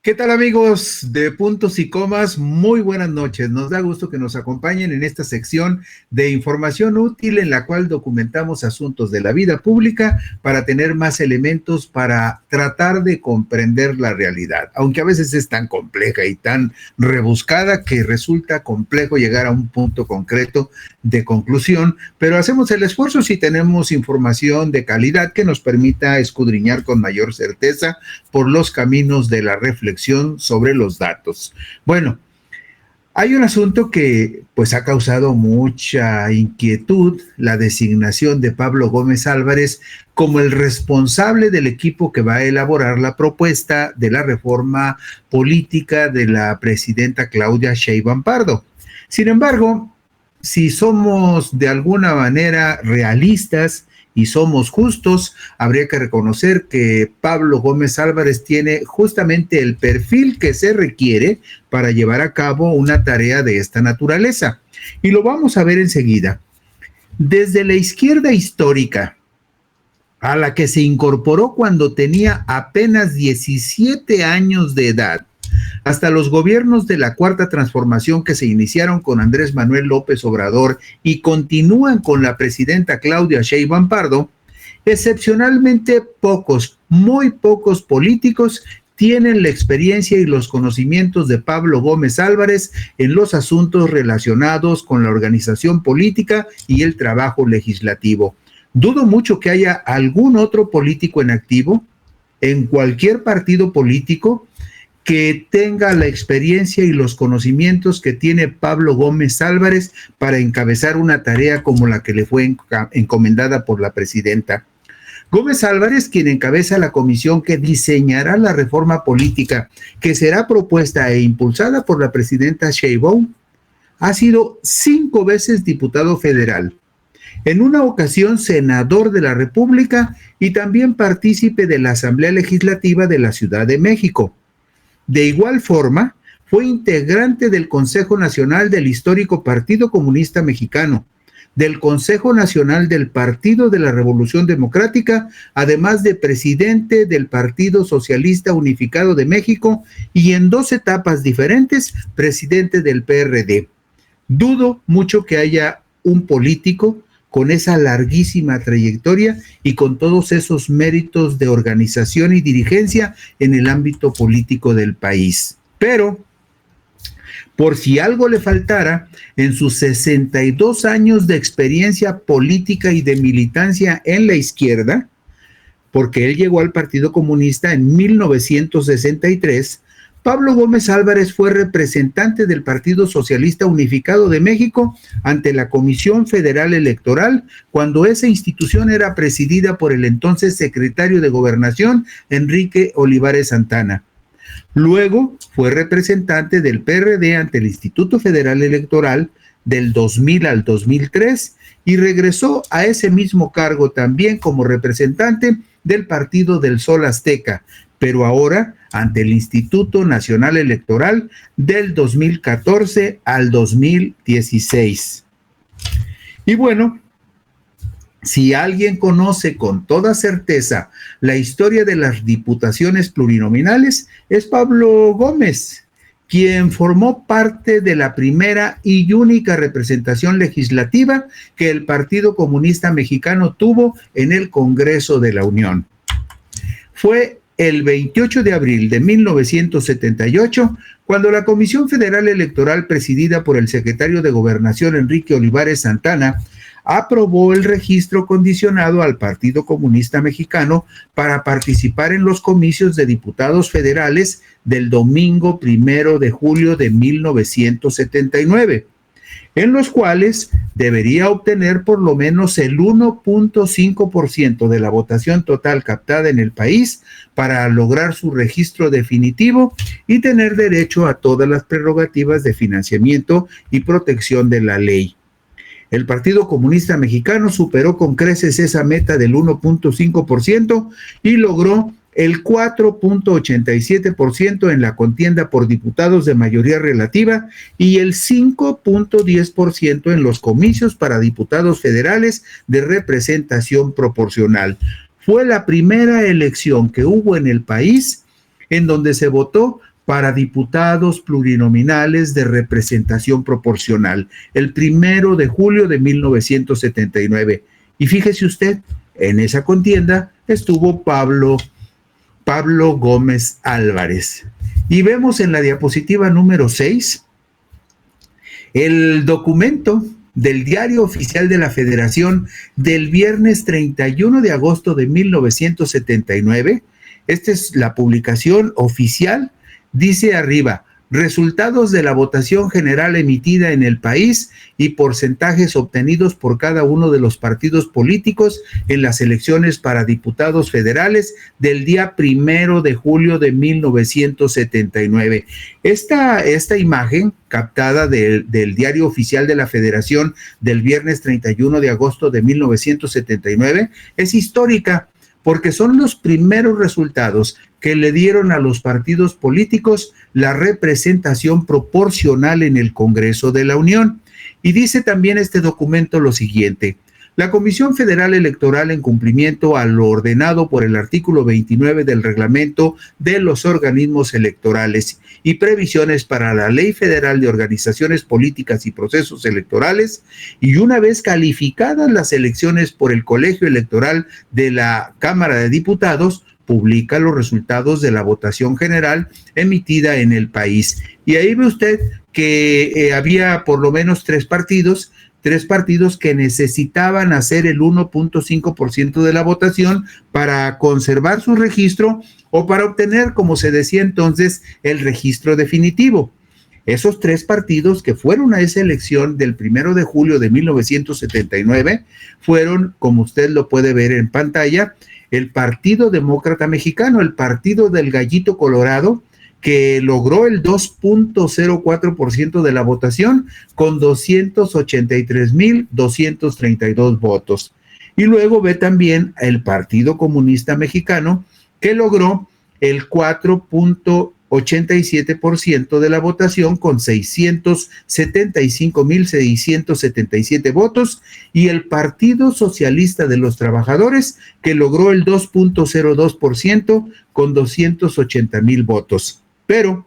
¿Qué tal, amigos de Puntos y Comas? Muy buenas noches. Nos da gusto que nos acompañen en esta sección de información útil en la cual documentamos asuntos de la vida pública para tener más elementos para tratar de comprender la realidad, aunque a veces es tan compleja y tan rebuscada que resulta complejo llegar a un punto concreto de conclusión, pero hacemos el esfuerzo si tenemos información de calidad que nos permita escudriñar con mayor certeza por los caminos de la reflexión sobre los datos. Bueno, hay un asunto que pues ha causado mucha inquietud, la designación de Pablo Gómez Álvarez como el responsable del equipo que va a elaborar la propuesta de la reforma política de la presidenta Claudia Sheinbaum Pardo. Sin embargo, si somos de alguna manera realistas y somos justos, habría que reconocer que Pablo Gómez Álvarez tiene justamente el perfil que se requiere para llevar a cabo una tarea de esta naturaleza. Y lo vamos a ver enseguida. Desde la izquierda histórica, a la que se incorporó cuando tenía apenas 17 años de edad, hasta los gobiernos de la Cuarta Transformación que se iniciaron con Andrés Manuel López Obrador y continúan con la presidenta Claudia Sheinbaum Pardo, excepcionalmente pocos, muy pocos políticos tienen la experiencia y los conocimientos de Pablo Gómez Álvarez en los asuntos relacionados con la organización política y el trabajo legislativo. Dudo mucho que haya algún otro político en activo, en cualquier partido político, que tenga la experiencia y los conocimientos que tiene Pablo Gómez Álvarez para encabezar una tarea como la que le fue encomendada por la presidenta. Gómez Álvarez, quien encabeza la comisión que diseñará la reforma política que será propuesta e impulsada por la presidenta Sheinbaum, ha sido 5 veces diputado federal, en una ocasión senador de la República y también partícipe de la Asamblea Legislativa de la Ciudad de México. De igual forma, fue integrante del Consejo Nacional del histórico Partido Comunista Mexicano, del Consejo Nacional del Partido de la Revolución Democrática, además de presidente del Partido Socialista Unificado de México y en 2 etapas diferentes, presidente del PRD. Dudo mucho que haya un político con esa larguísima trayectoria y con todos esos méritos de organización y dirigencia en el ámbito político del país. Pero, por si algo le faltara, en sus 62 años de experiencia política y de militancia en la izquierda, porque él llegó al Partido Comunista en 1963, Pablo Gómez Álvarez fue representante del Partido Socialista Unificado de México ante la Comisión Federal Electoral cuando esa institución era presidida por el entonces secretario de Gobernación, Enrique Olivares Santana. Luego fue representante del PRD ante el Instituto Federal Electoral del 2000 al 2003 y regresó a ese mismo cargo también como representante del Partido del Sol Azteca, pero ahora ante el Instituto Nacional Electoral del 2014 al 2016. Y bueno, si alguien conoce con toda certeza la historia de las diputaciones plurinominales, es Pablo Gómez, quien formó parte de la primera y única representación legislativa que el Partido Comunista Mexicano tuvo en el Congreso de la Unión. Fue el 28 de abril de 1978, cuando la Comisión Federal Electoral, presidida por el secretario de Gobernación Enrique Olivares Santana, aprobó el registro condicionado al Partido Comunista Mexicano para participar en los comicios de diputados federales del domingo 1 de julio de 1979. En los cuales debería obtener por lo menos el 1.5% de la votación total captada en el país para lograr su registro definitivo y tener derecho a todas las prerrogativas de financiamiento y protección de la ley. El Partido Comunista Mexicano superó con creces esa meta del 1.5% y logró el 4.87% en la contienda por diputados de mayoría relativa y el 5.10% en los comicios para diputados federales de representación proporcional. Fue la primera elección que hubo en el país en donde se votó para diputados plurinominales de representación proporcional, el 1 de julio de 1979. Y fíjese usted, en esa contienda estuvo Pablo Gómez Álvarez. Y vemos en la diapositiva número 6 el documento del Diario Oficial de la Federación del viernes 31 de agosto de 1979. Esta es la publicación oficial. Dice arriba: resultados de la votación general emitida en el país y porcentajes obtenidos por cada uno de los partidos políticos en las elecciones para diputados federales del día 1 de julio de 1979. Esta imagen captada del Diario Oficial de la Federación del viernes 31 de agosto de 1979 es histórica, porque son los primeros resultados que le dieron a los partidos políticos la representación proporcional en el Congreso de la Unión. Y dice también este documento lo siguiente: la Comisión Federal Electoral, en cumplimiento a lo ordenado por el artículo 29 del reglamento de los organismos electorales y previsiones para la Ley Federal de Organizaciones Políticas y Procesos Electorales, y una vez calificadas las elecciones por el Colegio Electoral de la Cámara de Diputados, publica los resultados de la votación general emitida en el país. Y ahí ve usted que había por lo menos tres partidos que necesitaban hacer el 1.5% de la votación para conservar su registro o para obtener, como se decía entonces, el registro definitivo. Esos tres partidos que fueron a esa elección del 1 de julio de 1979 fueron, como usted lo puede ver en pantalla, el Partido Demócrata Mexicano, el Partido del Gallito Colorado, que logró el 2.04% de la votación con 283,232 votos. Y luego ve también el Partido Comunista Mexicano, que logró el 4.87% de la votación con 675,677 votos, y el Partido Socialista de los Trabajadores, que logró el 2.02% con 280,000 votos. Pero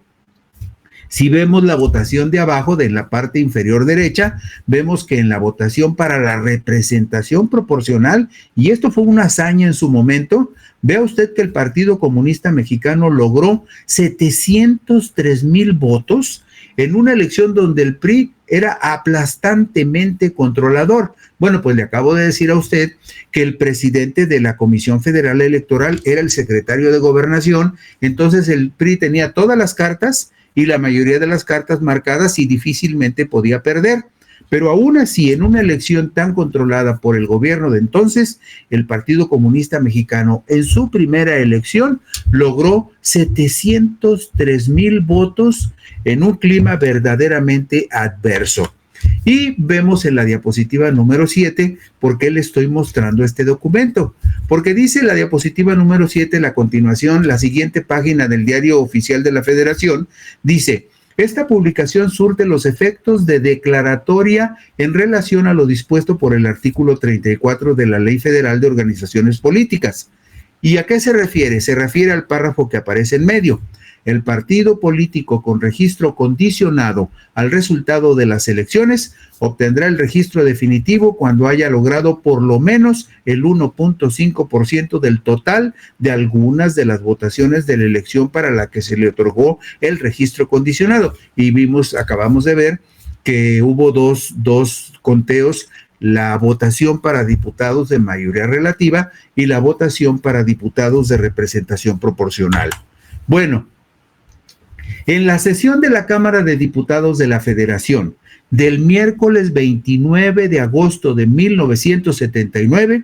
si vemos la votación de abajo, de la parte inferior derecha, vemos que en la votación para la representación proporcional, y esto fue una hazaña en su momento, vea usted que el Partido Comunista Mexicano logró 703,000 votos en una elección donde el PRI era aplastantemente controlador. Bueno, pues le acabo de decir a usted que el presidente de la Comisión Federal Electoral era el secretario de Gobernación, entonces el PRI tenía todas las cartas y la mayoría de las cartas marcadas y difícilmente podía perder. Pero aún así, en una elección tan controlada por el gobierno de entonces, el Partido Comunista Mexicano en su primera elección logró 703,000 votos en un clima verdaderamente adverso. Y vemos en la diapositiva número 7 por qué le estoy mostrando este documento. Porque dice la diapositiva número 7, la continuación, la siguiente página del Diario Oficial de la Federación, dice: esta publicación surte los efectos de declaratoria en relación a lo dispuesto por el artículo 34 de la Ley Federal de Organizaciones Políticas. ¿Y a qué se refiere? Se refiere al párrafo que aparece en medio. El partido político con registro condicionado al resultado de las elecciones obtendrá el registro definitivo cuando haya logrado por lo menos el 1.5% del total de algunas de las votaciones de la elección para la que se le otorgó el registro condicionado. Y acabamos de ver que hubo dos conteos: la votación para diputados de mayoría relativa y la votación para diputados de representación proporcional. Bueno, en la sesión de la Cámara de Diputados de la Federación del miércoles 29 de agosto de 1979,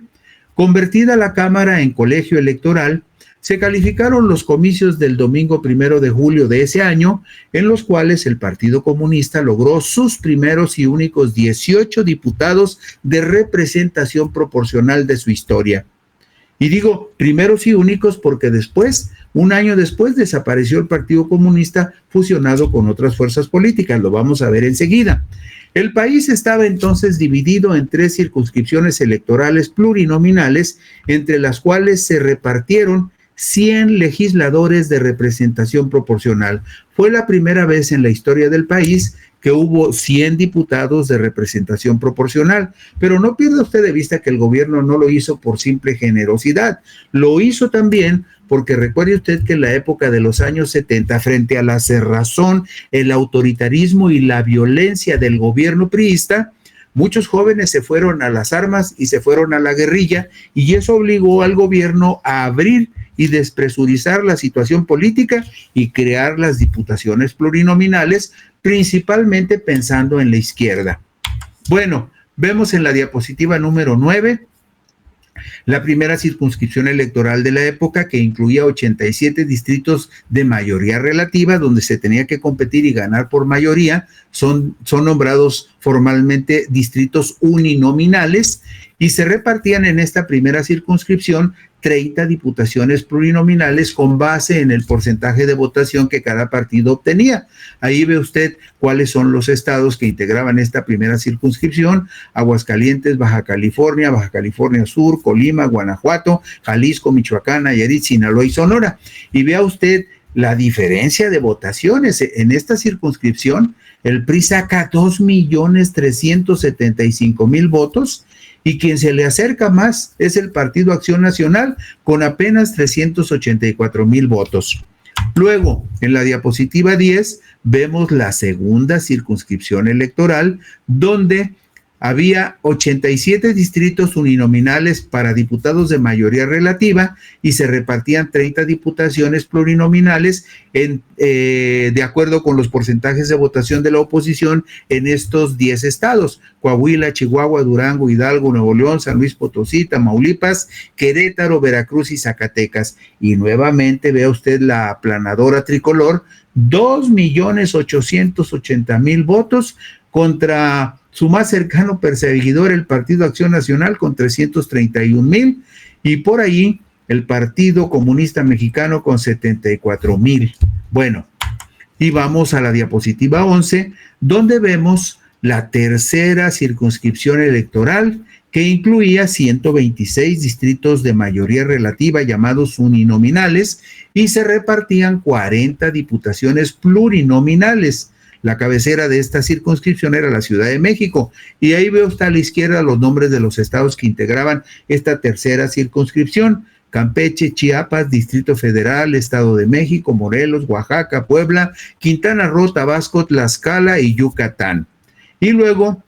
convertida la Cámara en colegio electoral, se calificaron los comicios del domingo 1 de julio de ese año, en los cuales el Partido Comunista logró sus primeros y únicos 18 diputados de representación proporcional de su historia. Y digo primeros y únicos porque después, un año después, desapareció el Partido Comunista fusionado con otras fuerzas políticas. Lo vamos a ver enseguida. El país estaba entonces dividido en 3 circunscripciones electorales plurinominales, entre las cuales se repartieron 100 legisladores de representación proporcional. fue la primera vez en la historia del país que hubo 100 diputados de representación proporcional. Pero no pierda usted de vista que el gobierno no lo hizo por simple generosidad, lo hizo también porque recuerde usted que en la época de los años 70, frente a la cerrazón, el autoritarismo y la violencia del gobierno priista, muchos jóvenes se fueron a las armas y se fueron a la guerrilla, y eso obligó al gobierno a abrir y despresurizar la situación política y crear las diputaciones plurinominales, principalmente pensando en la izquierda. Bueno, vemos en la diapositiva número 9 la primera circunscripción electoral de la época, que incluía 87 distritos de mayoría relativa, donde se tenía que competir y ganar por mayoría. Son nombrados formalmente distritos uninominales, y se repartían en esta primera circunscripción 30 diputaciones plurinominales con base en el porcentaje de votación que cada partido obtenía. Ahí ve usted cuáles son los estados que integraban esta primera circunscripción: Aguascalientes, Baja California Sur, Colima, Guanajuato, Jalisco, Michoacán, Nayarit, Sinaloa y Sonora. Y vea usted la diferencia de votaciones. En esta circunscripción, el PRI saca 2,375,000 votos, y quien se le acerca más es el Partido Acción Nacional, con apenas 384,000 votos. Luego, en la diapositiva 10, vemos la segunda circunscripción electoral, donde había 87 distritos uninominales para diputados de mayoría relativa, y se repartían 30 diputaciones plurinominales de acuerdo con los porcentajes de votación de la oposición en estos 10 estados: Coahuila, Chihuahua, Durango, Hidalgo, Nuevo León, San Luis Potosí, Tamaulipas, Querétaro, Veracruz y Zacatecas. Y nuevamente vea usted la aplanadora tricolor: 2,880,000 votos contra su más cercano perseguidor, el Partido Acción Nacional, con 331,000, y por ahí el Partido Comunista Mexicano con 74,000. Bueno, y vamos a la diapositiva 11, donde vemos la tercera circunscripción electoral, que incluía 126 distritos de mayoría relativa llamados uninominales, y se repartían 40 diputaciones plurinominales. La cabecera de esta circunscripción era la Ciudad de México, y ahí veo usted a la izquierda los nombres de los estados que integraban esta tercera circunscripción: Campeche, Chiapas, Distrito Federal, Estado de México, Morelos, Oaxaca, Puebla, Quintana Roo, Tabasco, Tlaxcala y Yucatán. Y luego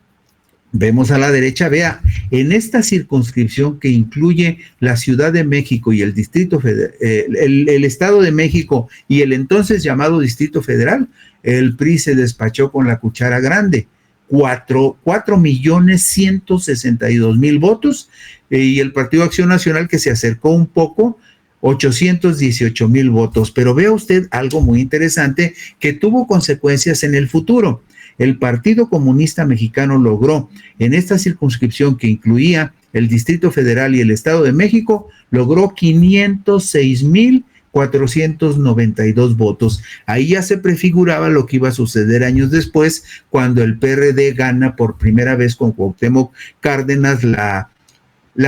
vemos a la derecha, vea, en esta circunscripción que incluye la Ciudad de México y el Distrito Federal, el Estado de México y el entonces llamado Distrito Federal, el PRI se despachó con la cuchara grande: 4,162,000 votos, y el Partido Acción Nacional, que se acercó un poco, 818,000 votos. Pero vea usted algo muy interesante que tuvo consecuencias en el futuro. El Partido Comunista Mexicano logró, en esta circunscripción que incluía el Distrito Federal y el Estado de México, logró 506,492 votos. Ahí ya se prefiguraba lo que iba a suceder años después, cuando el PRD gana por primera vez con Cuauhtémoc Cárdenas la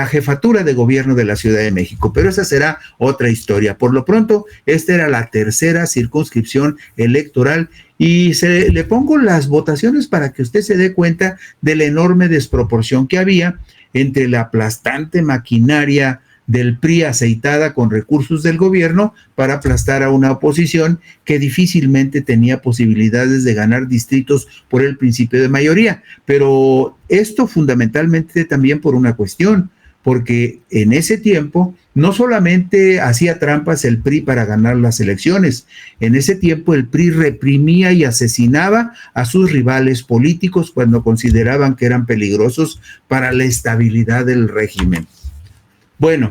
jefatura de gobierno de la Ciudad de México, pero esa será otra historia. Por lo pronto, esta era la tercera circunscripción electoral, y le pongo las votaciones para que usted se dé cuenta de la enorme desproporción que había entre la aplastante maquinaria del PRI, aceitada con recursos del gobierno para aplastar a una oposición que difícilmente tenía posibilidades de ganar distritos por el principio de mayoría. Pero esto fundamentalmente también por una cuestión, porque en ese tiempo no solamente hacía trampas el PRI para ganar las elecciones, en ese tiempo el PRI reprimía y asesinaba a sus rivales políticos cuando consideraban que eran peligrosos para la estabilidad del régimen. Bueno,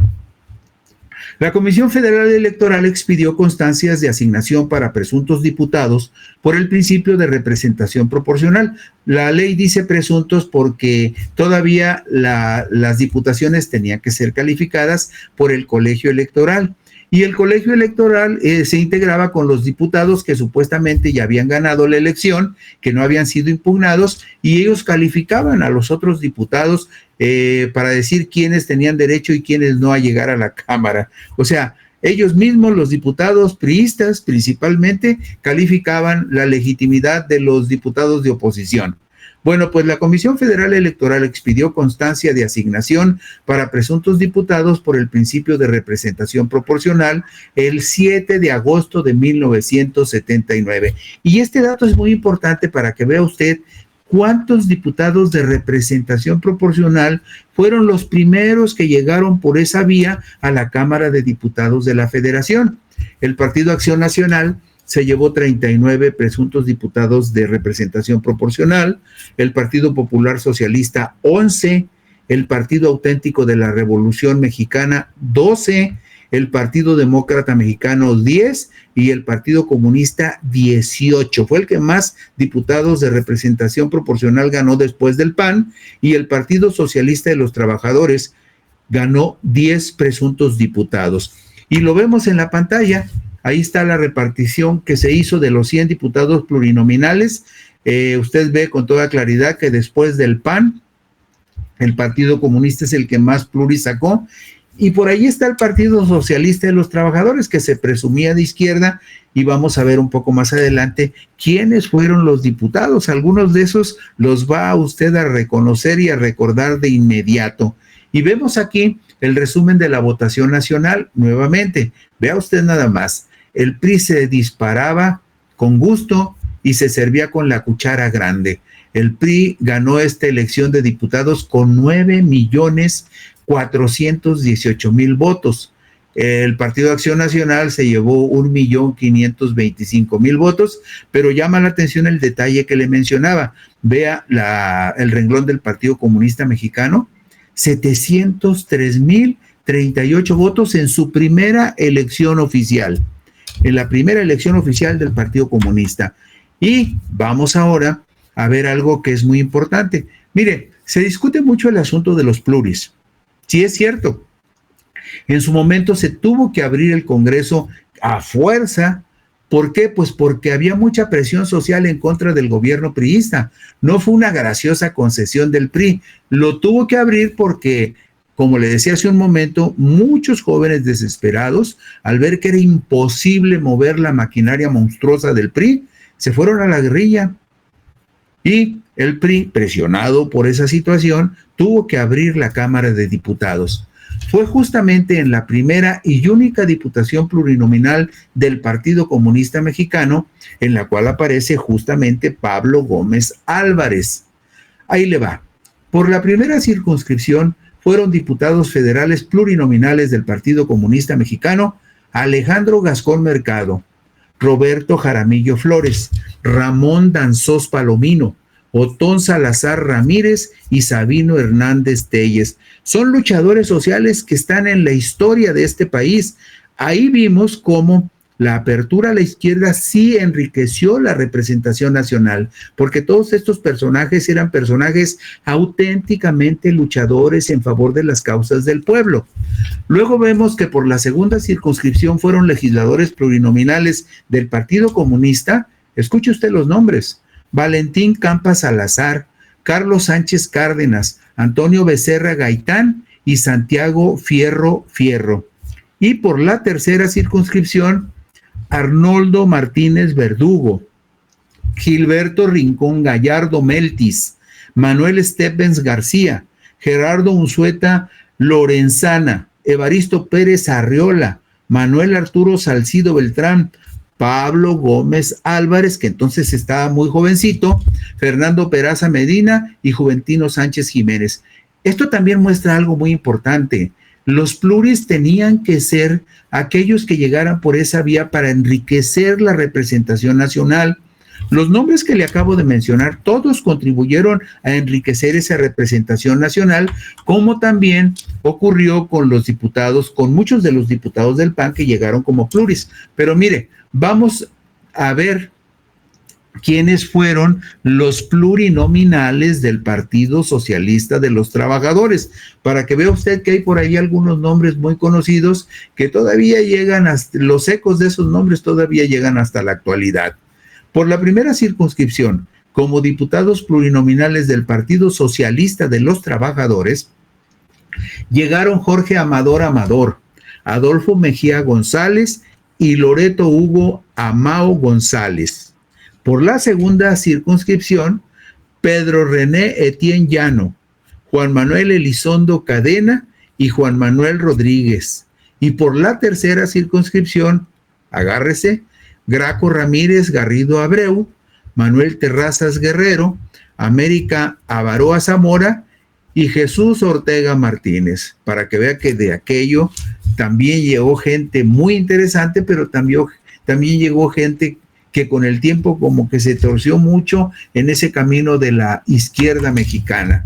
la Comisión Federal Electoral expidió constancias de asignación para presuntos diputados por el principio de representación proporcional. La ley dice presuntos porque todavía las diputaciones tenían que ser calificadas por el colegio electoral, y el colegio electoral se integraba con los diputados que supuestamente ya habían ganado la elección, que no habían sido impugnados, y ellos calificaban a los otros diputados para decir quiénes tenían derecho y quiénes no a llegar a la Cámara. O sea, Ellos mismos, los diputados priistas principalmente, calificaban la legitimidad de los diputados de oposición. Bueno, pues la Comisión Federal Electoral expidió constancia de asignación para presuntos diputados por el principio de representación proporcional el 7 de agosto de 1979. Y este dato es muy importante para que vea usted cuántos diputados de representación proporcional fueron los primeros que llegaron por esa vía a la Cámara de Diputados de la Federación. El Partido Acción Nacional se llevó 39 presuntos diputados de representación proporcional, el Partido Popular Socialista 11, el Partido Auténtico de la Revolución Mexicana 12, el Partido Demócrata Mexicano 10 y el Partido Comunista 18. Fue el que más diputados de representación proporcional ganó después del PAN, y el Partido Socialista de los Trabajadores ganó 10 presuntos diputados. Y lo vemos en la pantalla. Ahí está la repartición que se hizo de los 100 diputados plurinominales. Usted ve con toda claridad que después del PAN, el Partido Comunista es el que más pluris sacó. Y por ahí está el Partido Socialista de los Trabajadores, que se presumía de izquierda, y vamos a ver un poco más adelante quiénes fueron los diputados. Algunos de esos los va usted a reconocer y a recordar de inmediato. Y vemos aquí el resumen de la votación nacional nuevamente. Vea usted nada más. El PRI se disparaba con gusto y se servía con la cuchara grande. El PRI ganó esta elección de diputados con 9,418,000 votos. El Partido Acción Nacional se llevó 1,525,000 votos, pero llama la atención el detalle que le mencionaba. Vea el renglón del Partido Comunista Mexicano, 703,038 votos en su primera elección oficial, en la primera elección oficial del Partido Comunista. Y vamos ahora a ver algo que es muy importante. Mire, se discute mucho el asunto de los pluris. Sí, es cierto. En su momento se tuvo que abrir el Congreso a fuerza. ¿Por qué? Pues porque había mucha presión social en contra del gobierno priista. No fue una graciosa concesión del PRI. Lo tuvo que abrir porque, como le decía hace un momento, muchos jóvenes desesperados, al ver que era imposible mover la maquinaria monstruosa del PRI, se fueron a la guerrilla. Y el PRI, presionado por esa situación, tuvo que abrir la Cámara de Diputados. Fue justamente en la primera y única diputación plurinominal del Partido Comunista Mexicano, en la cual aparece justamente Pablo Gómez Álvarez. Ahí le va. Por la primera circunscripción fueron diputados federales plurinominales del Partido Comunista Mexicano Alejandro Gascón Mercado, Roberto Jaramillo Flores, Ramón Danzós Palomino, Otón Salazar Ramírez y Sabino Hernández Telles. Son luchadores sociales que están en la historia de este país. Ahí vimos cómo la apertura a la izquierda sí enriqueció la representación nacional, porque todos estos personajes eran personajes auténticamente luchadores en favor de las causas del pueblo. Luego vemos que por la segunda circunscripción fueron legisladores plurinominales del Partido Comunista. Escuche usted los nombres: Valentín Campas Salazar, Carlos Sánchez Cárdenas, Antonio Becerra Gaitán y Santiago Fierro Fierro. Y por la tercera circunscripción, Arnoldo Martínez Verdugo, Gilberto Rincón Gallardo Meltis, Manuel Stephens García, Gerardo Unzueta Lorenzana, Evaristo Pérez Arriola, Manuel Arturo Salcido Beltrán, Pablo Gómez Álvarez, que entonces estaba muy jovencito, Fernando Peraza Medina y Juventino Sánchez Jiménez. Esto también muestra algo muy importante. Los pluris tenían que ser aquellos que llegaran por esa vía para enriquecer la representación nacional. Los nombres que le acabo de mencionar, todos contribuyeron a enriquecer esa representación nacional, como también ocurrió con los diputados, con muchos de los diputados del PAN que llegaron como pluris. Pero mire, vamos a ver quiénes fueron los plurinominales del Partido Socialista de los Trabajadores, para que vea usted que hay por ahí algunos nombres muy conocidos que todavía llegan hasta, los ecos de esos nombres todavía llegan hasta la actualidad. Por la primera circunscripción, como diputados plurinominales del Partido Socialista de los Trabajadores, llegaron Jorge Amador Amador, Adolfo Mejía González y Loreto Hugo Amao González. Por la segunda circunscripción, Pedro René Etienne Llano, Juan Manuel Elizondo Cadena y Juan Manuel Rodríguez. Y por la tercera circunscripción, agárrese, Graco Ramírez Garrido Abreu, Manuel Terrazas Guerrero, América Avaroa Zamora y Jesús Ortega Martínez, para que vea que de aquello también llegó gente muy interesante, pero también llegó gente que con el tiempo como que se torció mucho en ese camino de la izquierda mexicana.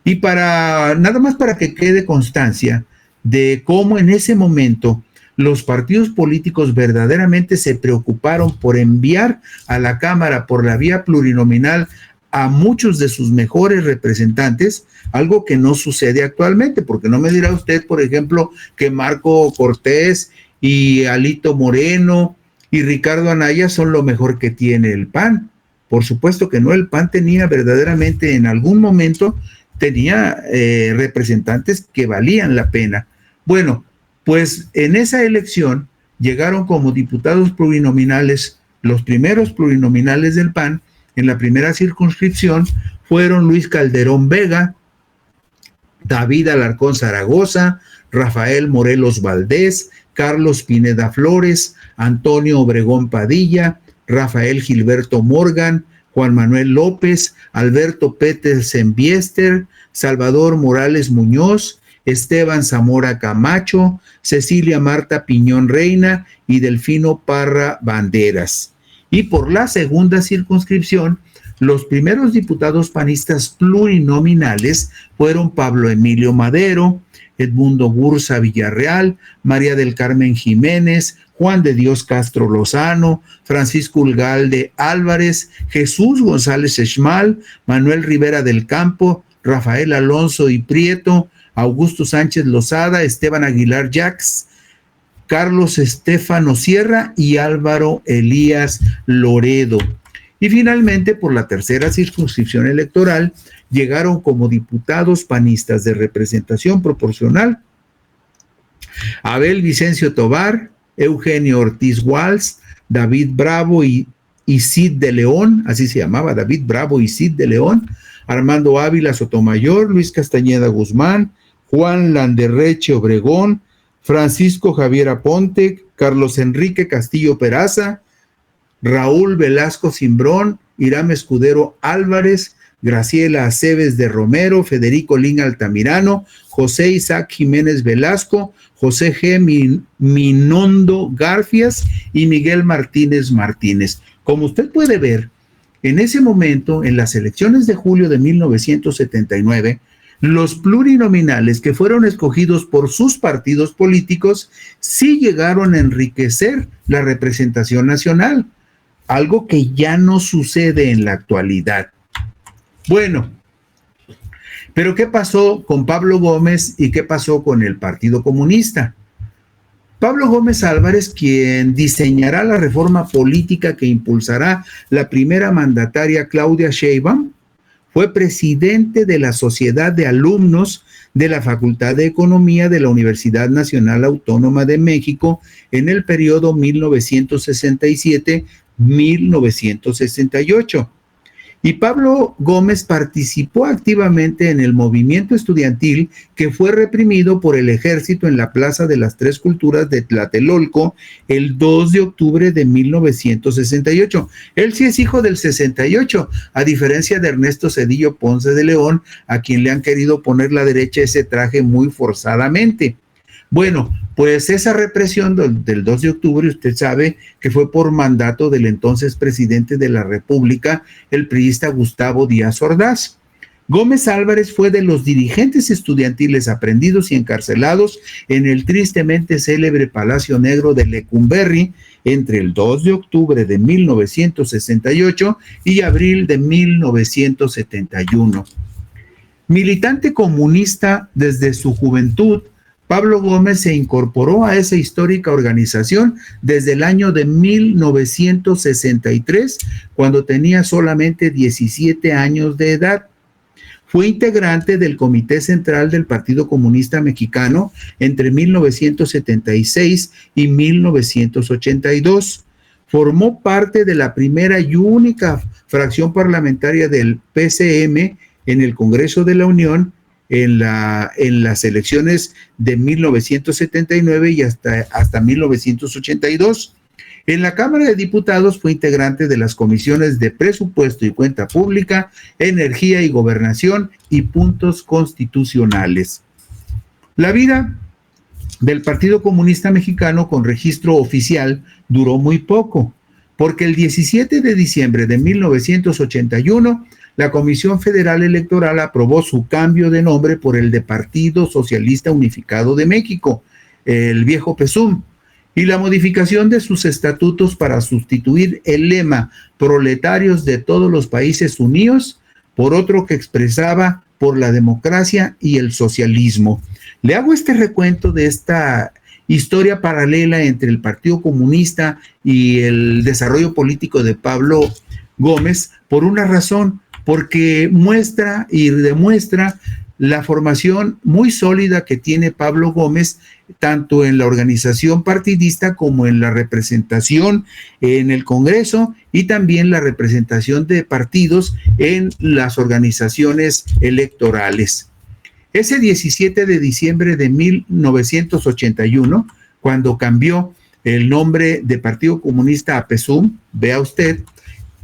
Y nada más para que quede constancia de cómo en ese momento los partidos políticos verdaderamente se preocuparon por enviar a la Cámara por la vía plurinominal a muchos de sus mejores representantes, algo que no sucede actualmente, porque no me dirá usted, por ejemplo, que Marco Cortés y Alito Moreno y Ricardo Anaya son lo mejor que tiene el PAN. Por supuesto que no, el PAN tenía verdaderamente en algún momento, tenía representantes que valían la pena. Bueno, pues en esa elección llegaron como diputados plurinominales, los primeros plurinominales del PAN, en la primera circunscripción fueron Luis Calderón Vega, David Alarcón Zaragoza, Rafael Morelos Valdés, Carlos Pineda Flores, Antonio Obregón Padilla, Rafael Gilberto Morgan, Juan Manuel López, Alberto Petersen Biester, Salvador Morales Muñoz, Esteban Zamora Camacho, Cecilia Marta Piñón Reina y Delfino Parra Banderas. Y por la segunda circunscripción, los primeros diputados panistas plurinominales fueron Pablo Emilio Madero, Edmundo Gursa Villarreal, María del Carmen Jiménez, Juan de Dios Castro Lozano, Francisco Ugalde Álvarez, Jesús González Esmal, Manuel Rivera del Campo, Rafael Alonso y Prieto, Augusto Sánchez Lozada, Esteban Aguilar Jax, Carlos Estefano Sierra y Álvaro Elías Loredo. Y finalmente, por la tercera circunscripción electoral, llegaron como diputados panistas de representación proporcional Abel Vicencio Tobar, Eugenio Ortiz Walsh, David Bravo y Cid de León, así se llamaba, David Bravo y Cid de León, Armando Ávila Sotomayor, Luis Castañeda Guzmán, Juan Landerreche Obregón, Francisco Javier Aponte, Carlos Enrique Castillo Peraza, Raúl Velasco Cimbrón, Irán Escudero Álvarez, Graciela Aceves de Romero, Federico Lin Altamirano, José Isaac Jiménez Velasco, José G. Minondo Garfias y Miguel Martínez Martínez. Como usted puede ver, en ese momento, en las elecciones de julio de 1979, los plurinominales que fueron escogidos por sus partidos políticos sí llegaron a enriquecer la representación nacional, algo que ya no sucede en la actualidad. Bueno, pero ¿qué pasó con Pablo Gómez y qué pasó con el Partido Comunista? Pablo Gómez Álvarez, quien diseñará la reforma política que impulsará la primera mandataria Claudia Sheinbaum, fue presidente de la Sociedad de Alumnos de la Facultad de Economía de la Universidad Nacional Autónoma de México en el periodo 1967-1968. Y Pablo Gómez participó activamente en el movimiento estudiantil que fue reprimido por el ejército en la Plaza de las Tres Culturas de Tlatelolco el 2 de octubre de 1968. Él sí es hijo del 68, a diferencia de Ernesto Zedillo Ponce de León, a quien le han querido poner la derecha ese traje muy forzadamente. Bueno, pues esa represión del 2 de octubre, usted sabe que fue por mandato del entonces presidente de la República, el priista Gustavo Díaz Ordaz. Gómez Álvarez fue de los dirigentes estudiantiles aprendidos y encarcelados en el tristemente célebre Palacio Negro de Lecumberri entre el 2 de octubre de 1968 y abril de 1971. Militante comunista desde su juventud, Pablo Gómez se incorporó a esa histórica organización desde el año de 1963, cuando tenía solamente 17 años de edad. Fue integrante del Comité Central del Partido Comunista Mexicano entre 1976 y 1982. Formó parte de la primera y única fracción parlamentaria del PCM en el Congreso de la Unión en las elecciones de 1979 y hasta 1982. En la Cámara de Diputados fue integrante de las comisiones de Presupuesto y Cuenta Pública, Energía y Gobernación y Puntos Constitucionales. La vida del Partido Comunista Mexicano con registro oficial duró muy poco, porque el 17 de diciembre de 1981 la Comisión Federal Electoral aprobó su cambio de nombre por el de Partido Socialista Unificado de México, el viejo PSUM, y la modificación de sus estatutos para sustituir el lema "Proletarios de todos los países unidos" por otro que expresaba "por la democracia y el socialismo". Le hago este recuento de esta historia paralela entre el Partido Comunista y el desarrollo político de Pablo Gómez por una razón, porque muestra y demuestra la formación muy sólida que tiene Pablo Gómez, tanto en la organización partidista como en la representación en el Congreso y también la representación de partidos en las organizaciones electorales. Ese 17 de diciembre de 1981, cuando cambió el nombre de Partido Comunista a PSUM, vea usted,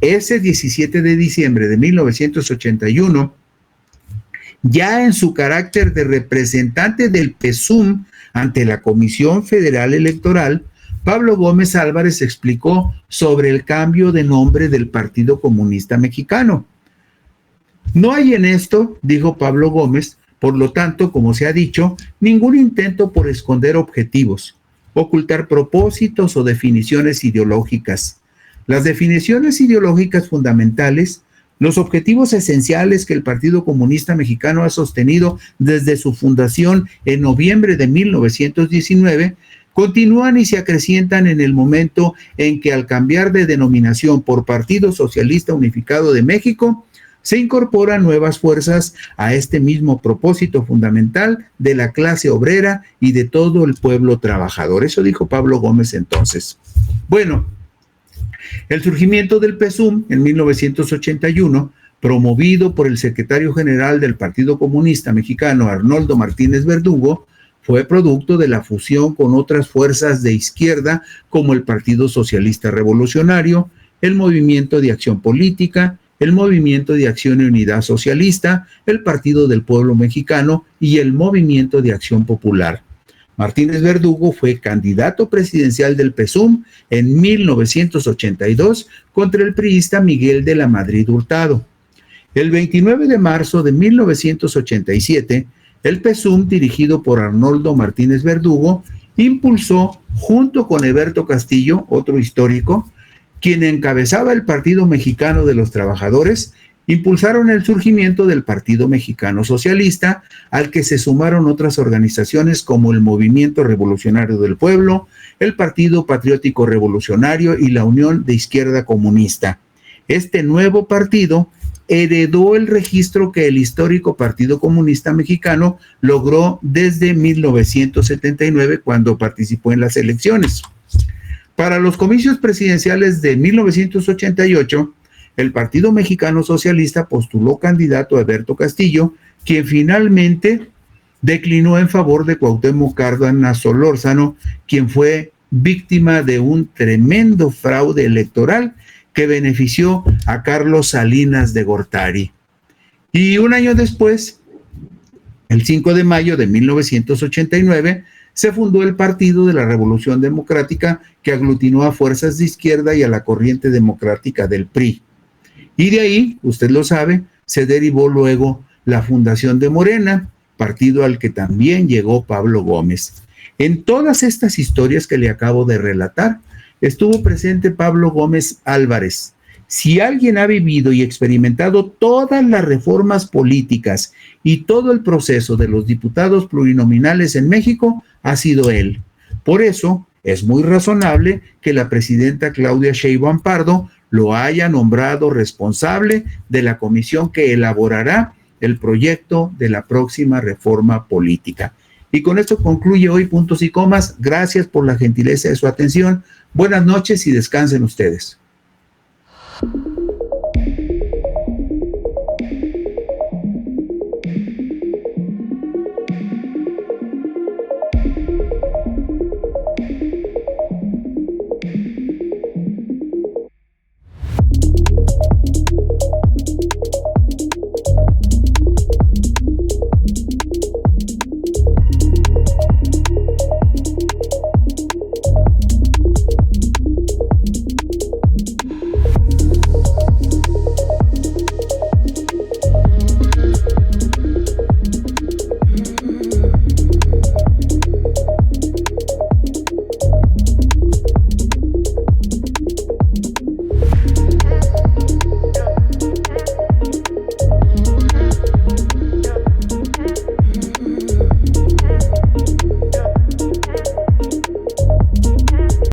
ese 17 de diciembre de 1981, ya en su carácter de representante del PSUM ante la Comisión Federal Electoral, Pablo Gómez Álvarez explicó sobre el cambio de nombre del Partido Comunista Mexicano. No hay en esto, dijo Pablo Gómez, por lo tanto, como se ha dicho, ningún intento por esconder objetivos, ocultar propósitos o definiciones ideológicas. Las definiciones ideológicas fundamentales, los objetivos esenciales que el Partido Comunista Mexicano ha sostenido desde su fundación en noviembre de 1919, continúan y se acrecientan en el momento en que, al cambiar de denominación por Partido Socialista Unificado de México, se incorporan nuevas fuerzas a este mismo propósito fundamental de la clase obrera y de todo el pueblo trabajador. Eso dijo Pablo Gómez entonces. Bueno, el surgimiento del PSUM en 1981, promovido por el secretario general del Partido Comunista Mexicano, Arnoldo Martínez Verdugo, fue producto de la fusión con otras fuerzas de izquierda como el Partido Socialista Revolucionario, el Movimiento de Acción Política, el Movimiento de Acción y Unidad Socialista, el Partido del Pueblo Mexicano y el Movimiento de Acción Popular. Martínez Verdugo fue candidato presidencial del PSUM en 1982 contra el priista Miguel de la Madrid Hurtado. El 29 de marzo de 1987, el PSUM, dirigido por Arnoldo Martínez Verdugo, impulsó, junto con Heberto Castillo, otro histórico, quien encabezaba el Partido Mexicano de los Trabajadores, impulsaron el surgimiento del Partido Mexicano Socialista, al que se sumaron otras organizaciones como el Movimiento Revolucionario del Pueblo, el Partido Patriótico Revolucionario y la Unión de Izquierda Comunista. Este nuevo partido heredó el registro que el histórico Partido Comunista Mexicano logró desde 1979, cuando participó en las elecciones. Para los comicios presidenciales de 1988, el Partido Mexicano Socialista postuló candidato a Heberto Castillo, quien finalmente declinó en favor de Cuauhtémoc Cárdenas Solórzano, quien fue víctima de un tremendo fraude electoral que benefició a Carlos Salinas de Gortari. Y un año después, el 5 de mayo de 1989, se fundó el Partido de la Revolución Democrática, que aglutinó a fuerzas de izquierda y a la corriente democrática del PRI. Y de ahí, usted lo sabe, se derivó luego la fundación de Morena, partido al que también llegó Pablo Gómez. En todas estas historias que le acabo de relatar, estuvo presente Pablo Gómez Álvarez. Si alguien ha vivido y experimentado todas las reformas políticas y todo el proceso de los diputados plurinominales en México, ha sido él. Por eso, es muy razonable que la presidenta Claudia Sheinbaum Pardo lo haya nombrado responsable de la comisión que elaborará el proyecto de la próxima reforma política. Y con esto concluye hoy Puntos y Comas. Gracias por la gentileza de su atención. Buenas noches y descansen ustedes.